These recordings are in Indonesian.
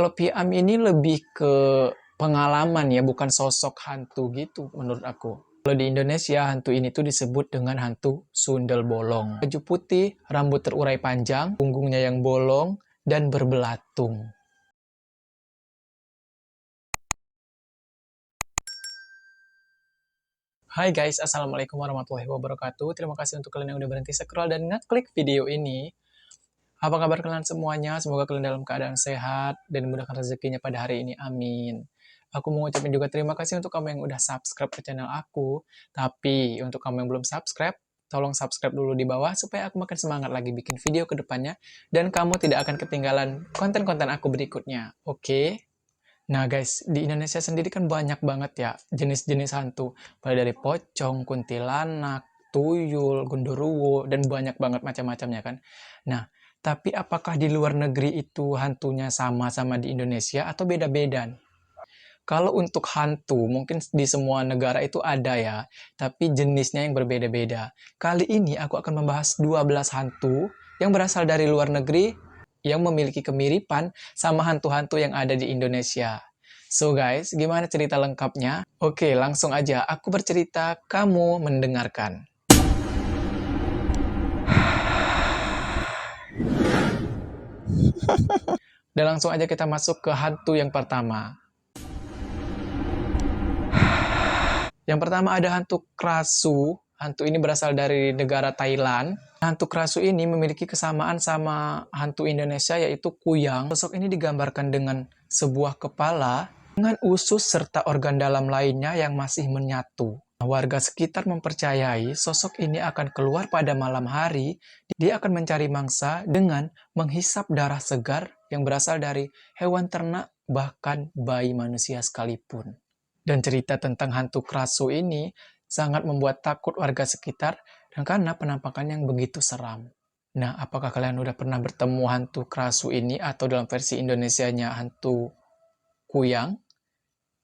Kalau Piam ini lebih ke pengalaman ya, bukan sosok hantu gitu menurut aku. Kalau di Indonesia, hantu ini tuh disebut dengan hantu sundel bolong. Baju putih, rambut terurai panjang, punggungnya yang bolong, dan berbelatung. Hai guys, Assalamualaikum warahmatullahi wabarakatuh. Terima kasih untuk kalian yang udah berhenti scroll dan ngeklik video ini. Apa kabar kalian semuanya? Semoga kalian dalam keadaan sehat dan dimudahkan rezekinya pada hari ini. Amin. Aku mau ngucapin juga terima kasih untuk kamu yang udah subscribe ke channel aku. Tapi untuk kamu yang belum subscribe, tolong subscribe dulu di bawah supaya aku makin semangat lagi bikin video ke depannya dan kamu tidak akan ketinggalan konten-konten aku berikutnya. Oke? Nah guys, di Indonesia sendiri kan banyak banget ya jenis-jenis hantu. Mulai dari pocong, kuntilanak, tuyul, genderuwo, dan banyak banget macam-macamnya kan. Nah, tapi apakah di luar negeri itu hantunya sama-sama di Indonesia atau beda-beda? Kalau untuk hantu, mungkin di semua negara itu ada ya, tapi jenisnya yang berbeda-beda. Kali ini aku akan membahas 12 hantu yang berasal dari luar negeri yang memiliki kemiripan sama hantu-hantu yang ada di Indonesia. So guys, gimana cerita lengkapnya? Oke, langsung aja. Aku bercerita, kamu mendengarkan. Dan langsung aja kita masuk ke hantu yang pertama. Yang pertama ada hantu Krasu. Hantu ini berasal dari negara Thailand. Hantu Krasu ini memiliki kesamaan sama hantu Indonesia yaitu kuyang. Sosok ini digambarkan dengan sebuah kepala dengan usus serta organ dalam lainnya yang masih menyatu. Warga sekitar mempercayai sosok ini akan keluar pada malam hari. Dia akan mencari mangsa dengan menghisap darah segar yang berasal dari hewan ternak bahkan bayi manusia sekalipun. Dan cerita tentang hantu Krasu ini sangat membuat takut warga sekitar dan karena penampakan yang begitu seram. Nah, apakah kalian udah pernah bertemu hantu Krasu ini atau dalam versi Indonesianya hantu kuyang?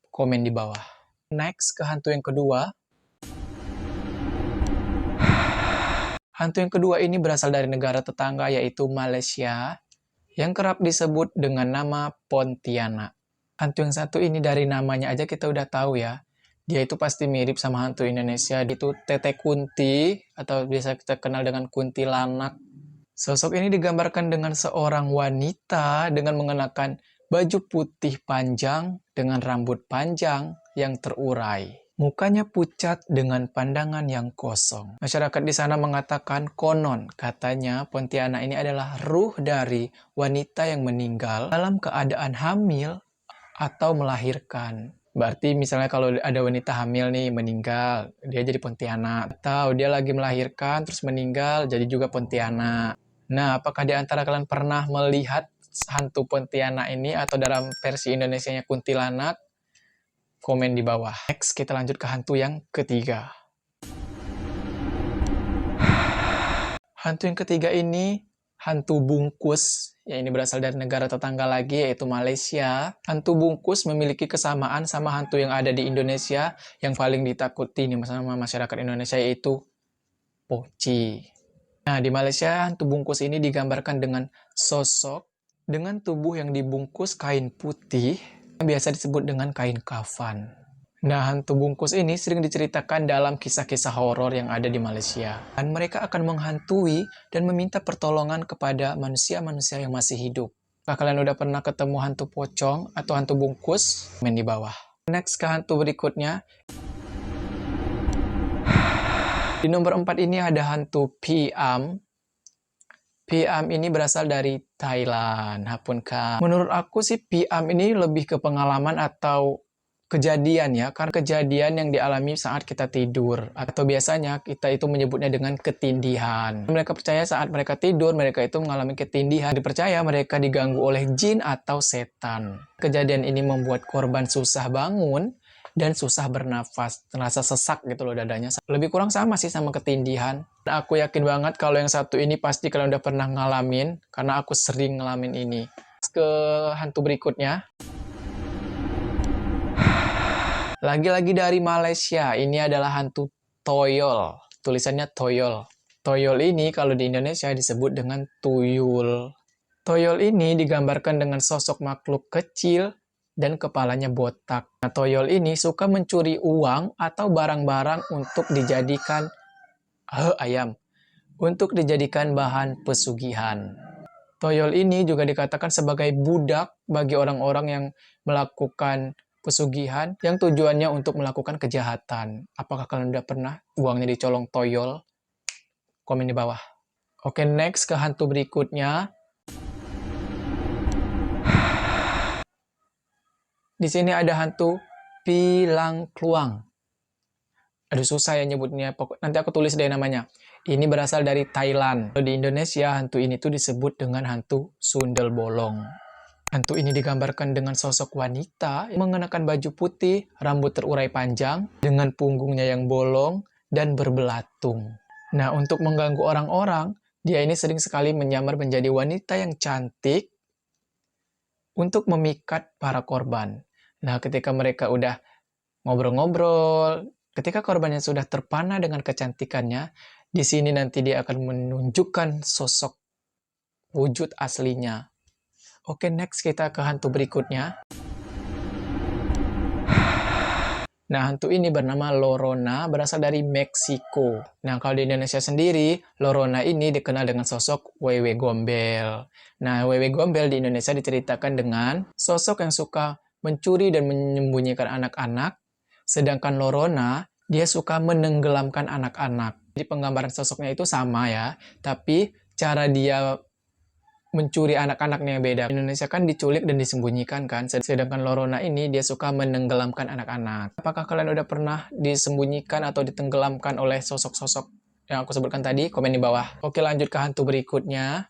Komen di bawah. Next ke hantu yang kedua. Hantu yang kedua ini berasal dari negara tetangga yaitu Malaysia yang kerap disebut dengan nama Pontianak. Hantu yang satu ini dari namanya aja kita udah tahu ya. Dia itu pasti mirip sama hantu Indonesia. Itu Tete Kunti atau biasa kita kenal dengan kuntilanak. Sosok ini digambarkan dengan seorang wanita dengan mengenakan baju putih panjang dengan rambut panjang yang terurai. Mukanya pucat dengan pandangan yang kosong. Masyarakat di sana mengatakan konon katanya Pontianak ini adalah ruh dari wanita yang meninggal dalam keadaan hamil atau melahirkan. Berarti misalnya kalau ada wanita hamil nih meninggal, dia jadi Pontianak. Atau dia lagi melahirkan terus meninggal jadi juga Pontianak. Nah, apakah di antara kalian pernah melihat hantu Pontianak ini atau dalam versi Indonesianya kuntilanak? Komen di bawah. Next, kita lanjut ke hantu yang ketiga. Hantu yang ketiga ini hantu bungkus, ya ini berasal dari negara tetangga lagi yaitu Malaysia. Hantu bungkus memiliki kesamaan sama hantu yang ada di Indonesia yang paling ditakuti nih sama masyarakat Indonesia yaitu poci. Nah, di Malaysia hantu bungkus ini digambarkan dengan sosok dengan tubuh yang dibungkus kain putih yang biasa disebut dengan kain kafan. Nah, hantu bungkus ini sering diceritakan dalam kisah-kisah horor yang ada di Malaysia. Dan mereka akan menghantui dan meminta pertolongan kepada manusia-manusia yang masih hidup. Apakah kalian udah pernah ketemu hantu pocong atau hantu bungkus? Komen di bawah. Next ke hantu berikutnya. Di nomor 4 ini ada hantu Piam. Piam ini berasal dari Thailand. Hapunka. Menurut aku sih Piam ini lebih ke pengalaman atau kejadian ya, karena kejadian yang dialami saat kita tidur atau biasanya kita itu menyebutnya dengan ketindihan. Mereka percaya saat mereka tidur mereka itu mengalami ketindihan, dipercaya mereka diganggu oleh jin atau setan. Kejadian ini membuat korban susah bangun dan susah bernafas, terasa sesak gitu loh dadanya. Lebih kurang sama sih sama ketindihan. Nah, aku yakin banget kalau yang satu ini pasti kalian udah pernah ngalamin karena aku sering ngalamin ini. Ke hantu berikutnya. Lagi-lagi dari Malaysia, ini adalah hantu toyol. Tulisannya toyol. Toyol ini kalau di Indonesia disebut dengan tuyul. Toyol ini digambarkan dengan sosok makhluk kecil dan kepalanya botak. Nah, toyol ini suka mencuri uang atau barang-barang untuk dijadikan untuk dijadikan bahan pesugihan. Toyol ini juga dikatakan sebagai budak bagi orang-orang yang melakukan pesugihan yang tujuannya untuk melakukan kejahatan. Apakah kalian udah pernah uangnya dicolong toyol? Komen di bawah. Oke, next ke hantu berikutnya. Di sini ada hantu pilang kluang. Aduh, susah ya nyebutnya. Nanti aku tulis deh namanya. Ini berasal dari Thailand. Di Indonesia, hantu ini tuh disebut dengan hantu sundel bolong. Hantu ini digambarkan dengan sosok wanita yang mengenakan baju putih, rambut terurai panjang, dengan punggungnya yang bolong, dan berbelatung. Nah, untuk mengganggu orang-orang, dia ini sering sekali menyamar menjadi wanita yang cantik untuk memikat para korban. Nah, ketika mereka udah ngobrol-ngobrol, ketika korbannya sudah terpana dengan kecantikannya, di sini nanti dia akan menunjukkan sosok wujud aslinya. Oke, next kita ke hantu berikutnya. Nah, hantu ini bernama Llorona, berasal dari Meksiko. Nah, kalau di Indonesia sendiri, Llorona ini dikenal dengan sosok Wewe Gombel. Nah, Wewe Gombel di Indonesia diceritakan dengan sosok yang suka mencuri dan menyembunyikan anak-anak, sedangkan Llorona, dia suka menenggelamkan anak-anak. Jadi penggambaran sosoknya itu sama ya, tapi cara dia mencuri anak-anaknya yang beda. Indonesia kan diculik dan disembunyikan kan, sedangkan Llorona ini dia suka menenggelamkan anak-anak. Apakah kalian udah pernah disembunyikan atau ditenggelamkan oleh sosok-sosok yang aku sebutkan tadi? Komen di bawah. Oke, lanjut ke hantu berikutnya.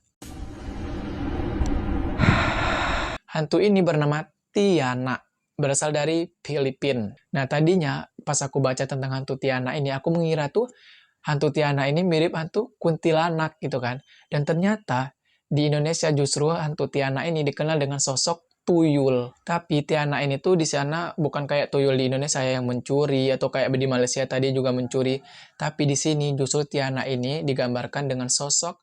Hantu ini bernama Tiana, berasal dari Filipina. Nah, tadinya pas aku baca tentang hantu Tiana ini, aku mengira tuh hantu Tiana ini mirip hantu kuntilanak gitu kan. Dan ternyata di Indonesia justru hantu Tiana ini dikenal dengan sosok tuyul. Tapi Tiana ini tuh di sana bukan kayak tuyul di Indonesia yang mencuri atau kayak di Malaysia tadi juga mencuri. Tapi di sini justru Tiana ini digambarkan dengan sosok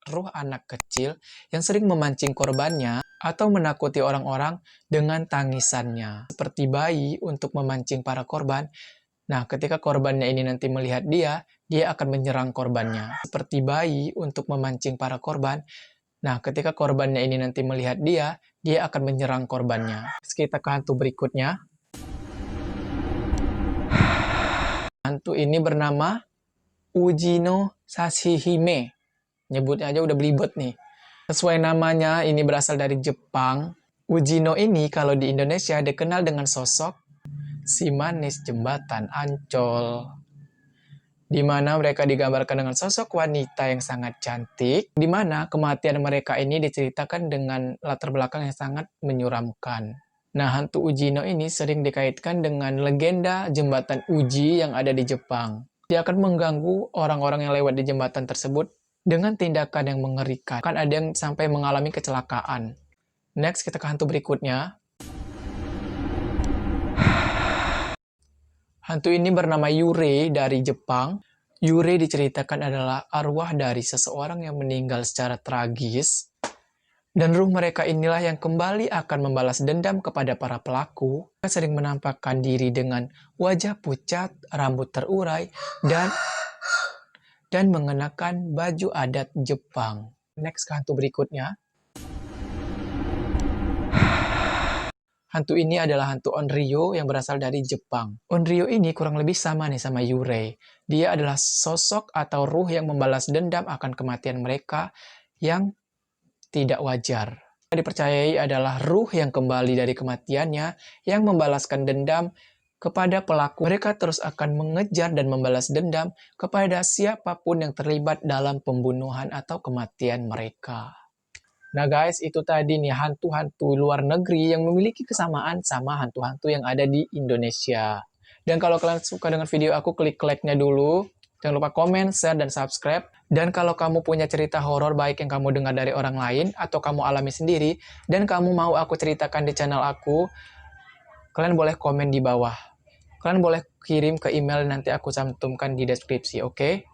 ruh anak kecil yang sering memancing korbannya atau menakuti orang-orang dengan tangisannya. Seperti bayi untuk memancing para korban. Nah, ketika korbannya ini nanti melihat dia akan menyerang korbannya. Seperti bayi untuk memancing para korban. Nah, ketika korbannya ini nanti melihat dia akan menyerang korbannya. Kita ke hantu berikutnya. Hantu ini bernama Ujino Sashihime. Nyebutnya aja udah belibet nih. Sesuai namanya, ini berasal dari Jepang. Ujino ini kalau di Indonesia dikenal dengan sosok si manis jembatan Ancol, di mana mereka digambarkan dengan sosok wanita yang sangat cantik, di mana kematian mereka ini diceritakan dengan latar belakang yang sangat menyuramkan. Nah, hantu Ujino ini sering dikaitkan dengan legenda jembatan Uji yang ada di Jepang. Dia akan mengganggu orang-orang yang lewat di jembatan tersebut dengan tindakan yang mengerikan. Kan ada yang sampai mengalami kecelakaan. Next, kita ke hantu berikutnya. Hantu ini bernama Yurei dari Jepang. Yurei diceritakan adalah arwah dari seseorang yang meninggal secara tragis. Dan ruh mereka inilah yang kembali akan membalas dendam kepada para pelaku. Mereka sering menampakkan diri dengan wajah pucat, rambut terurai, dan mengenakan baju adat Jepang. Next ke hantu berikutnya. Hantu ini adalah hantu Onryo yang berasal dari Jepang. Onryo ini kurang lebih sama nih sama Yurei. Dia adalah sosok atau ruh yang membalas dendam akan kematian mereka yang tidak wajar. Dipercayai adalah ruh yang kembali dari kematiannya yang membalaskan dendam kepada pelaku. Mereka terus akan mengejar dan membalas dendam kepada siapapun yang terlibat dalam pembunuhan atau kematian mereka. Nah guys, itu tadi nih hantu-hantu luar negeri yang memiliki kesamaan sama hantu-hantu yang ada di Indonesia. Dan kalau kalian suka dengan video aku, klik like-nya dulu. Jangan lupa komen, share, dan subscribe. Dan kalau kamu punya cerita horor baik yang kamu dengar dari orang lain, atau kamu alami sendiri, dan kamu mau aku ceritakan di channel aku, kalian boleh komen di bawah. Kalian boleh kirim ke email, nanti aku cantumkan di deskripsi, oke?